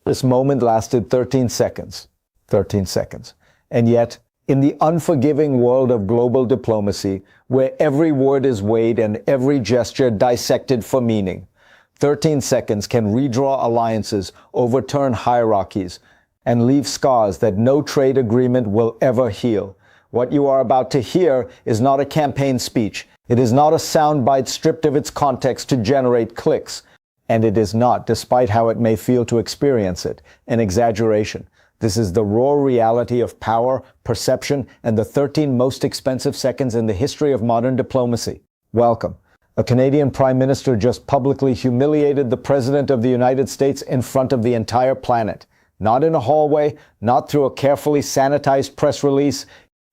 This moment lasted 13 seconds. 13 seconds. And yet, in the unforgiving world of global diplomacy, where every word is weighed and every gesture dissected for meaning, 13 seconds can redraw alliances, overturn hierarchies, and leave scars that no trade agreement will ever heal. What you are about to hear is not a campaign speech. It is not a soundbite stripped of its context to generate clicks. And it is not, despite how it may feel to experience it, an exaggeration. This is the raw reality of power, perception, and the 13 most expensive seconds in the history of modern diplomacy. Welcome. A Canadian Prime Minister just publicly humiliated the President of the United States in front of the entire planet. Not in a hallway, not through a carefully sanitized press release,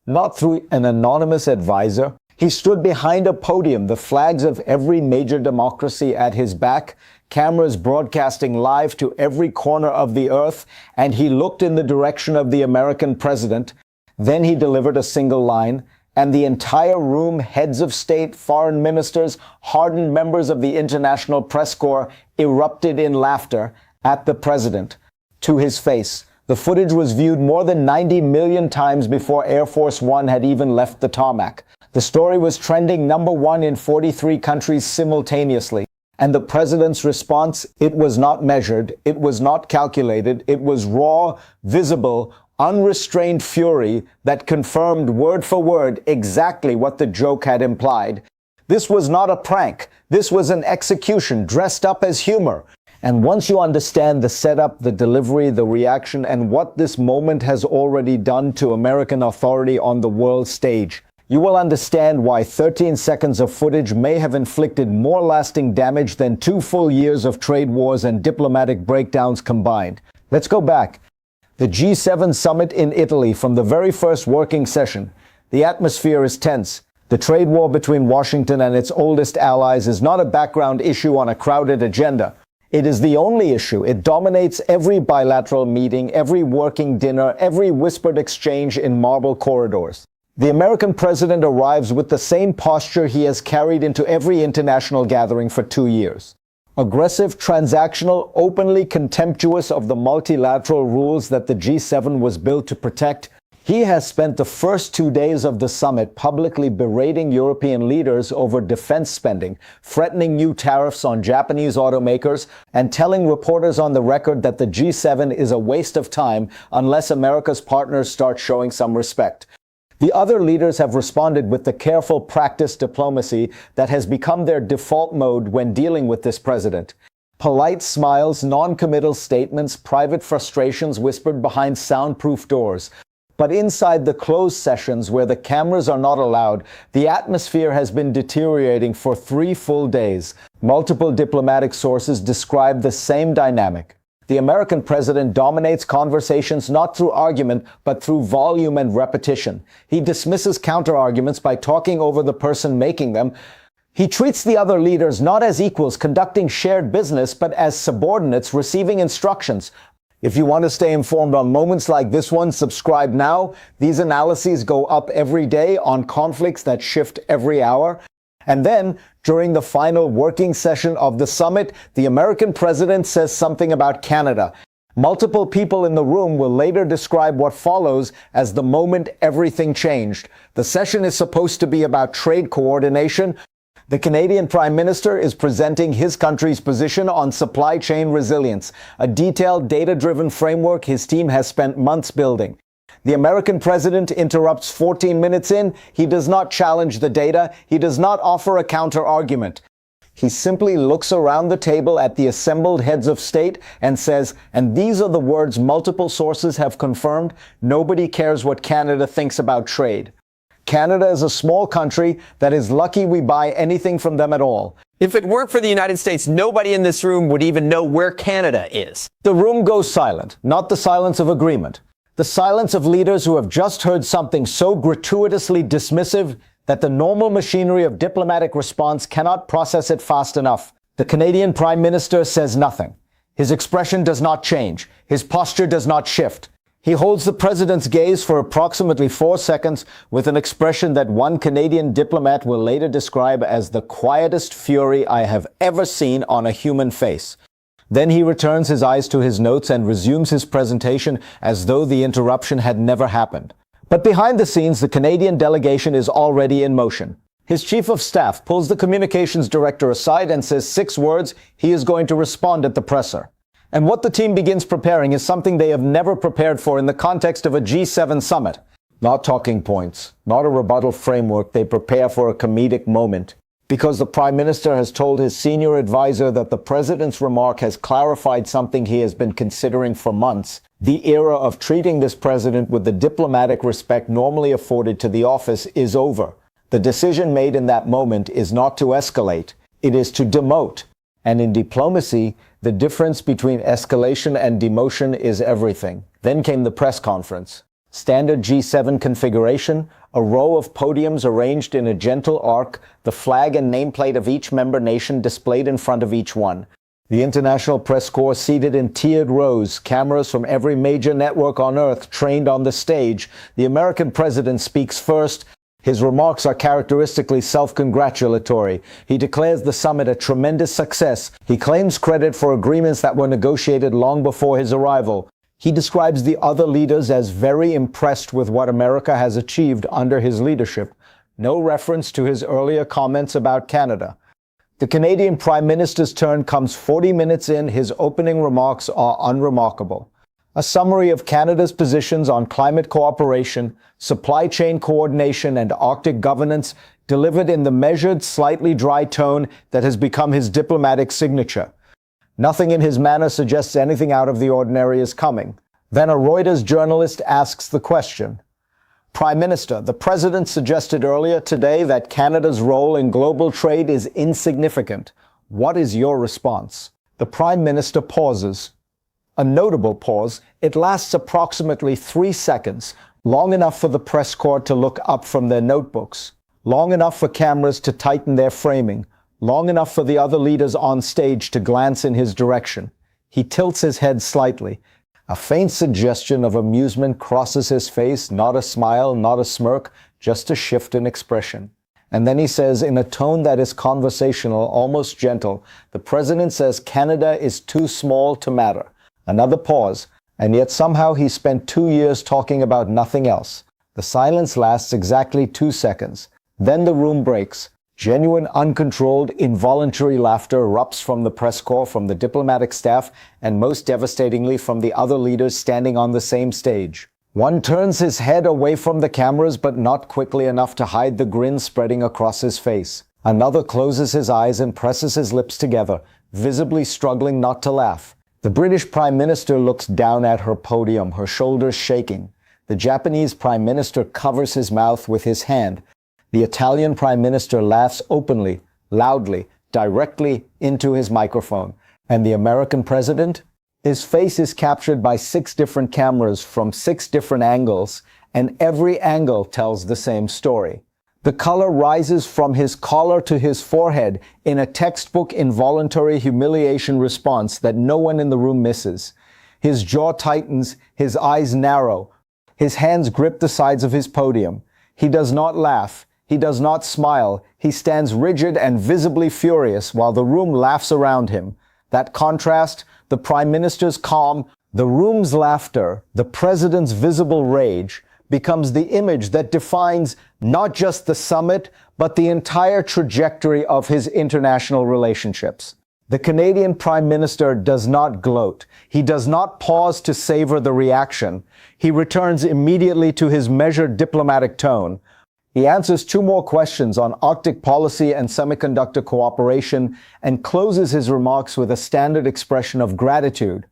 not through an anonymous advisor. He stood behind a podium, the flags of every major democracy at his back, cameras broadcasting live to every corner of the earth, and he looked in the direction of the American president. Then he delivered a single line, and the entire room, heads of state, foreign ministers, hardened members of the International Press Corps, erupted in laughter at the president, to his face. The footage was viewed more than 90 million times before Air Force One had even left the tarmac. The story was trending #1 in 43 countries simultaneously. And the president's response, it was not measured, it was not calculated, it was raw, visible, unrestrained fury that confirmed word for word exactly what the joke had implied. This was not a prank. This was an execution dressed up as humor. And once you understand the setup, the delivery, the reaction, and what this moment has already done to American authority on the world stage, you will understand why 13 seconds of footage may have inflicted more lasting damage than 2 full years of trade wars and diplomatic breakdowns combined. Let's go back. The G7 summit in Italy, from the very first working session. The atmosphere is tense. The trade war between Washington and its oldest allies is not a background issue on a crowded agenda. It is the only issue. It dominates every bilateral meeting, every working dinner, every whispered exchange in marble corridors. The American president arrives with the same posture he has carried into every international gathering for 2 years. Aggressive, transactional, openly contemptuous of the multilateral rules that the G7 was built to protect. He has spent the first 2 days of the summit publicly berating European leaders over defense spending, threatening new tariffs on Japanese automakers, and telling reporters on the record that the G7 is a waste of time unless America's partners start showing some respect. The other leaders have responded with the careful, practiced diplomacy that has become their default mode when dealing with this president. Polite smiles, non-committal statements, private frustrations whispered behind soundproof doors. But inside the closed sessions where the cameras are not allowed, the atmosphere has been deteriorating for 3 full days. Multiple diplomatic sources describe the same dynamic. The American president dominates conversations not through argument, but through volume and repetition. He dismisses counter-arguments by talking over the person making them. He treats the other leaders not as equals conducting shared business, but as subordinates receiving instructions. If you want to stay informed on moments like this one, subscribe now. These analyses go up every day on conflicts that shift every hour. And then, during the final working session of the summit, the American president says something about Canada. Multiple people in the room will later describe what follows as the moment everything changed. The session is supposed to be about trade coordination. The Canadian Prime Minister is presenting his country's position on supply chain resilience, a detailed, data-driven framework his team has spent months building. The American president interrupts 14 minutes in. He does not challenge the data. He does not offer a counter-argument. He simply looks around the table at the assembled heads of state and says, and these are the words multiple sources have confirmed, nobody cares what Canada thinks about trade. Canada is a small country that is lucky we buy anything from them at all. If it weren't for the United States, nobody in this room would even know where Canada is. The room goes silent, not the silence of agreement. The silence of leaders who have just heard something so gratuitously dismissive that the normal machinery of diplomatic response cannot process it fast enough. The Canadian Prime Minister says nothing. His expression does not change. His posture does not shift. He holds the president's gaze for approximately 4 seconds with an expression that one Canadian diplomat will later describe as the quietest fury I have ever seen on a human face. Then he returns his eyes to his notes and resumes his presentation as though the interruption had never happened. But behind the scenes, the Canadian delegation is already in motion. His chief of staff pulls the communications director aside and says 6 words he is going to respond at the presser. And what the team begins preparing is something they have never prepared for in the context of a G7 summit. Not talking points, not a rebuttal framework. They prepare for a comedic moment. Because the Prime Minister has told his senior advisor that the President's remark has clarified something he has been considering for months. The era of treating this President with the diplomatic respect normally afforded to the office is over. The decision made in that moment is not to escalate, it is to demote. And in diplomacy, the difference between escalation and demotion is everything. Then came the press conference. Standard G7 configuration, a row of podiums arranged in a gentle arc, the flag and nameplate of each member nation displayed in front of each one. The International Press Corps seated in tiered rows, cameras from every major network on Earth trained on the stage. The American president speaks first. His remarks are characteristically self-congratulatory. He declares the summit a tremendous success. He claims credit for agreements that were negotiated long before his arrival. He describes the other leaders as very impressed with what America has achieved under his leadership. No reference to his earlier comments about Canada. The Canadian Prime Minister's turn comes 40 minutes in. His opening remarks are unremarkable. A summary of Canada's positions on climate cooperation, supply chain coordination, and Arctic governance, delivered in the measured, slightly dry tone that has become his diplomatic signature. Nothing in his manner suggests anything out of the ordinary is coming. Then a Reuters journalist asks the question. Prime Minister, the President suggested earlier today that Canada's role in global trade is insignificant. What is your response? The Prime Minister pauses. A notable pause. It lasts approximately 3 seconds, long enough for the press corps to look up from their notebooks, long enough for cameras to tighten their framing, long enough for the other leaders on stage to glance in his direction. He tilts his head slightly. A faint suggestion of amusement crosses his face, not a smile, not a smirk, just a shift in expression. And then he says, in a tone that is conversational, almost gentle, the President says Canada is too small to matter. Another pause, and yet somehow he spent 2 years talking about nothing else. The silence lasts exactly 2 seconds. Then the room breaks. Genuine, uncontrolled, involuntary laughter erupts from the press corps, from the diplomatic staff, and most devastatingly from the other leaders standing on the same stage. One turns his head away from the cameras, but not quickly enough to hide the grin spreading across his face. Another closes his eyes and presses his lips together, visibly struggling not to laugh. The British Prime Minister looks down at her podium, her shoulders shaking. The Japanese Prime Minister covers his mouth with his hand. The Italian Prime Minister laughs openly, loudly, directly into his microphone. And the American President? His face is captured by 6 different cameras from 6 different angles, and every angle tells the same story. The color rises from his collar to his forehead in a textbook involuntary humiliation response that no one in the room misses. His jaw tightens, his eyes narrow. His hands grip the sides of his podium. He does not laugh. He does not smile. He stands rigid and visibly furious while the room laughs around him. That contrast, the Prime Minister's calm, the room's laughter, the President's visible rage, becomes the image that defines not just the summit, but the entire trajectory of his international relationships. The Canadian Prime Minister does not gloat. He does not pause to savor the reaction. He returns immediately to his measured diplomatic tone. He answers 2 more questions on Arctic policy and semiconductor cooperation and closes his remarks with a standard expression of gratitude.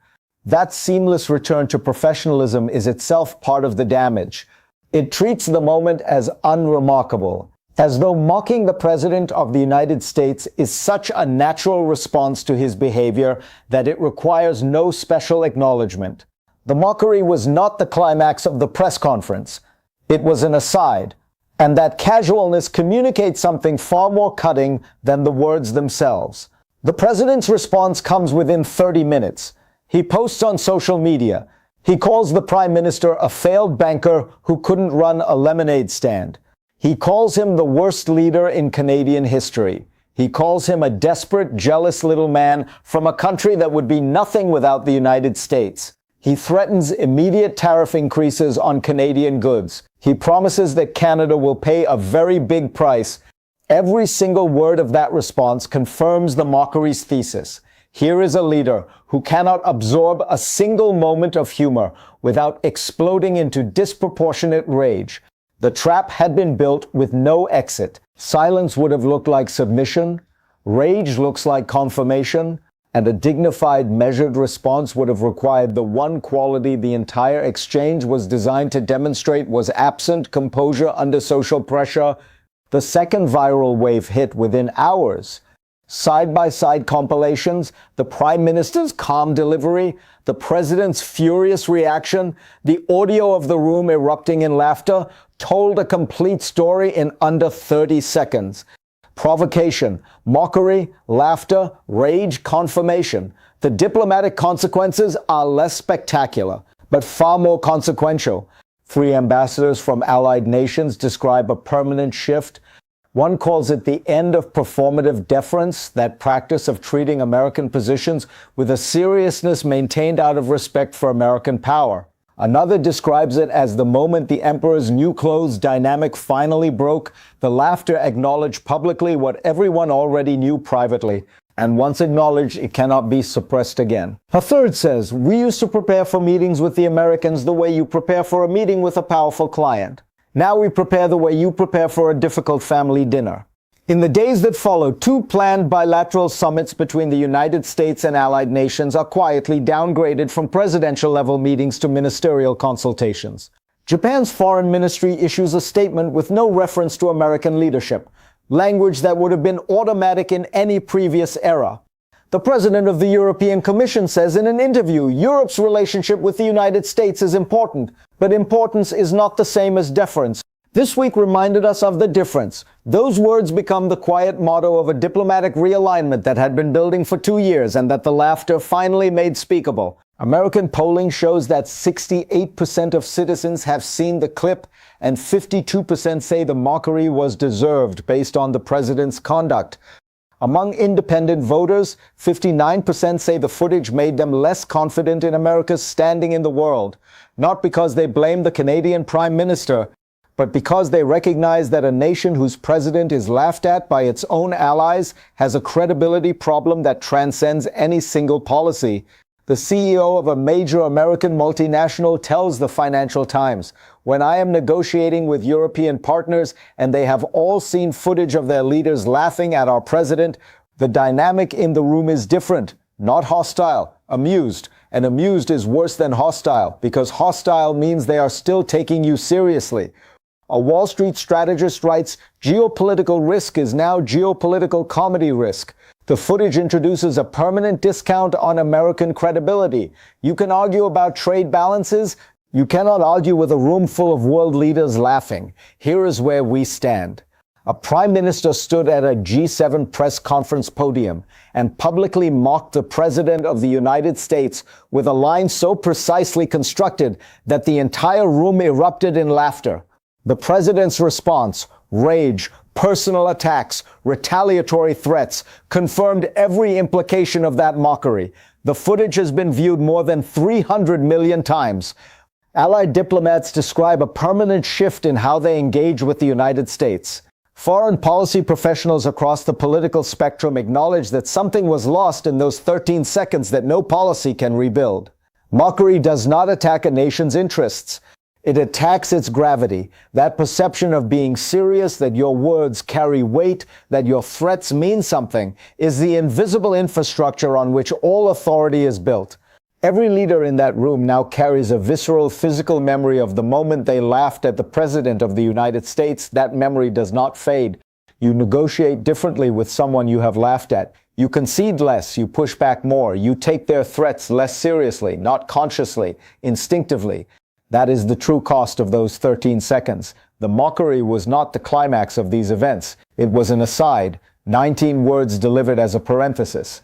That seamless return to professionalism is itself part of the damage. It treats the moment as unremarkable, as though mocking the President of the United States is such a natural response to his behavior that it requires no special acknowledgement. The mockery was not the climax of the press conference. It was an aside. And that casualness communicates something far more cutting than the words themselves. The President's response comes within 30 minutes. He posts on social media. He calls the Prime Minister a failed banker who couldn't run a lemonade stand. He calls him the worst leader in Canadian history. He calls him a desperate, jealous little man from a country that would be nothing without the United States. He threatens immediate tariff increases on Canadian goods. He promises that Canada will pay a very big price. Every single word of that response confirms the mockery's thesis. Here is a leader who cannot absorb a single moment of humor without exploding into disproportionate rage. The trap had been built with no exit. Silence would have looked like submission. Rage looks like confirmation. And a dignified, measured response would have required the one quality the entire exchange was designed to demonstrate was absent: composure under social pressure. The second viral wave hit within hours. Side-by-side compilations, the Prime Minister's calm delivery, the President's furious reaction, the audio of the room erupting in laughter, told a complete story in under 30 seconds. Provocation, mockery, laughter, rage, confirmation. The diplomatic consequences are less spectacular, but far more consequential. 3 ambassadors from allied nations describe a permanent shift. One calls it the end of performative deference, that practice of treating American positions with a seriousness maintained out of respect for American power. Another describes it as the moment the emperor's new clothes dynamic finally broke. The laughter acknowledged publicly what everyone already knew privately, and once acknowledged, it cannot be suppressed again. A third says, we used to prepare for meetings with the Americans the way you prepare for a meeting with a powerful client. Now we prepare the way you prepare for a difficult family dinner. In the days that followed, 2 planned bilateral summits between the United States and allied nations are quietly downgraded from presidential-level meetings to ministerial consultations. Japan's foreign ministry issues a statement with no reference to American leadership, language that would have been automatic in any previous era. The president of the European Commission says in an interview, Europe's relationship with the United States is important, but importance is not the same as deference. This week reminded us of the difference. Those words become the quiet motto of a diplomatic realignment that had been building for 2 years and that the laughter finally made speakable. American polling shows that 68% of citizens have seen the clip and 52% say the mockery was deserved based on the president's conduct. Among independent voters, 59% say the footage made them less confident in America's standing in the world, not because they blame the Canadian Prime Minister, but because they recognize that a nation whose president is laughed at by its own allies has a credibility problem that transcends any single policy. The CEO of a major American multinational tells the Financial Times, when I am negotiating with European partners and they have all seen footage of their leaders laughing at our president, the dynamic in the room is different, not hostile, amused. And amused is worse than hostile, because hostile means they are still taking you seriously. A Wall Street strategist writes, geopolitical risk is now geopolitical comedy risk. The footage introduces a permanent discount on American credibility. You can argue about trade balances. You cannot argue with a room full of world leaders laughing. Here is where we stand. A prime minister stood at a G7 press conference podium and publicly mocked the president of the United States with a line so precisely constructed that the entire room erupted in laughter. The president's response, rage, personal attacks, retaliatory threats, confirmed every implication of that mockery. The footage has been viewed more than 300 million times. Allied diplomats describe a permanent shift in how they engage with the United States. Foreign policy professionals across the political spectrum acknowledge that something was lost in those 13 seconds that no policy can rebuild. Mockery does not attack a nation's interests. It attacks its gravity, that perception of being serious, that your words carry weight, that your threats mean something, is the invisible infrastructure on which all authority is built. Every leader in that room now carries a visceral physical memory of the moment they laughed at the President of the United States. That memory does not fade. You negotiate differently with someone you have laughed at. You concede less, you push back more, you take their threats less seriously, not consciously, instinctively. That is the true cost of those 13 seconds. The mockery was not the climax of these events. It was an aside, 19 words delivered as a parenthesis.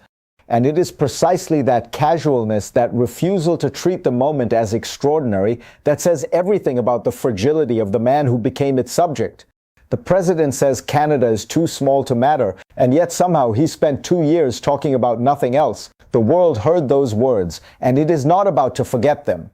And it is precisely that casualness, that refusal to treat the moment as extraordinary, that says everything about the fragility of the man who became its subject. The president says Canada is too small to matter, and yet somehow he spent 2 years talking about nothing else. The world heard those words, and it is not about to forget them.